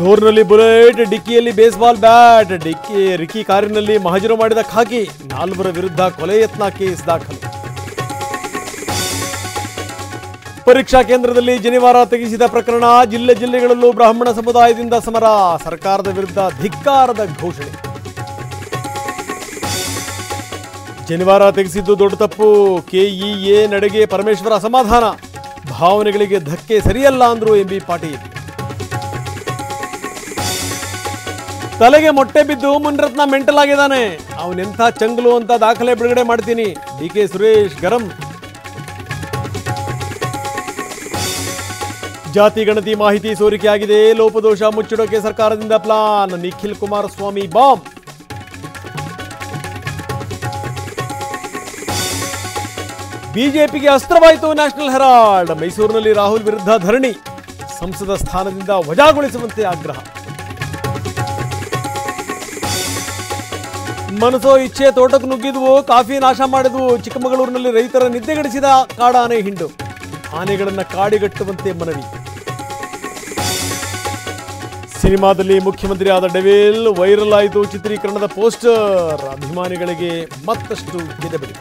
ಡೋರ್ನಲ್ಲಿ bullet, ಡಿಕ್ಕಿಯಲ್ಲಿ baseball bat. Ricky ಕಾರಿನಲ್ಲಿ ಮಹಜರು ಮಾಡಿದ ಖಾಕಿ. 4 ವಿರುದ್ಧ ಕೊಲೆ ಯತ್ನ ಕೇಸ್ ದಾಖಲು. ಪರೀಕ್ಷಾ ಕೇಂದ್ರದಲ್ಲಿ ಜನಿವಾರ ತೆಗೆಸಿದ ಪ್ರಕರಣ. ಜಿಲ್ಲೆಗಳಲ್ಲೂ ಬ್ರಾಹ್ಮಣ ಸಮುದಾಯದಿಂದ ಸಮರ. ಸರ್ಕಾರದ ವಿರುದ್ಧ ಧಿಕ್ಕಾರದ ಘೋಷಣೆ. ಜನಿವಾರ ತೆಗೆಸಿದ್ದು ದೊಡ್ಡ ತಪ್ಪು. ಕೆಇಎ ನಡೆಗೆ ಪರಮೇಶ್ವರ ಅಸಮಾಧಾನ. ಭಾವನೆಗಳಿಗೆ ಧಕ್ಕೆ ಸರಿಯಲ್ಲ ಅಂದ್ರು ಎಂಬಿ ಪಾಟೀಲ್. ತಲೆಗೆ ಮೊಟ್ಟೆ ಬಿದ್ದು ಮುನ್ರತ್ನ ಮೆಂಟಲ್ ಆಗಿದ್ದಾನೆ. ಅವನೆಂಥ ಚಂಗ್ಲು ಅಂತ ದಾಖಲೆ ಬಿಡುಗಡೆ ಮಾಡ್ತೀನಿ. ಡಿಕೆ ಸುರೇಶ್ ಗರಂ. ಜಾತಿ ಗಣತಿ ಮಾಹಿತಿ ಸೋರಿಕೆಯಾಗಿದೆ. ಲೋಪದೋಷ ಮುಚ್ಚಿಡೋಕೆ ಸರ್ಕಾರದಿಂದ ಪ್ಲಾನ್. ನಿಖಿಲ್ ಕುಮಾರಸ್ವಾಮಿ ಬಾಂಬ್. ಬಿಜೆಪಿಗೆ ಅಸ್ತ್ರವಾಯಿತು ನ್ಯಾಷನಲ್ ಹೆರಾಲ್ಡ್. ಮೈಸೂರಿನಲ್ಲಿ ರಾಹುಲ್ ವಿರುದ್ಧ ಧರಣಿ. ಸಂಸದ ಸ್ಥಾನದಿಂದ ವಜಾಗೊಳಿಸುವಂತೆ ಆಗ್ರಹ. ಮನಸೋ ಇಚ್ಛೆ ತೋಟಕ್ಕೆ ನುಗ್ಗಿದ್ವು. ಕಾಫಿ ನಾಶ ಮಾಡಿದ್ವು. ಚಿಕ್ಕಮಗಳೂರಿನಲ್ಲಿ ರೈತರ ನಿದ್ದೆಗೆಡಿಸಿದ ಕಾಡಾನೆ ಹಿಂಡು. ಆನೆಗಳನ್ನು ಕಾಡಿಗಟ್ಟುವಂತೆ ಮನವಿ. ಸಿನಿಮಾದಲ್ಲಿ ಮುಖ್ಯಮಂತ್ರಿ ಆದ ಡೆವಿಲ್. ವೈರಲ್ ಆಯಿತು ಚಿತ್ರೀಕರಣದ ಪೋಸ್ಟರ್. ಅಭಿಮಾನಿಗಳಿಗೆ ಮತ್ತಷ್ಟು ಗೆದೆ ಬಡಿತ.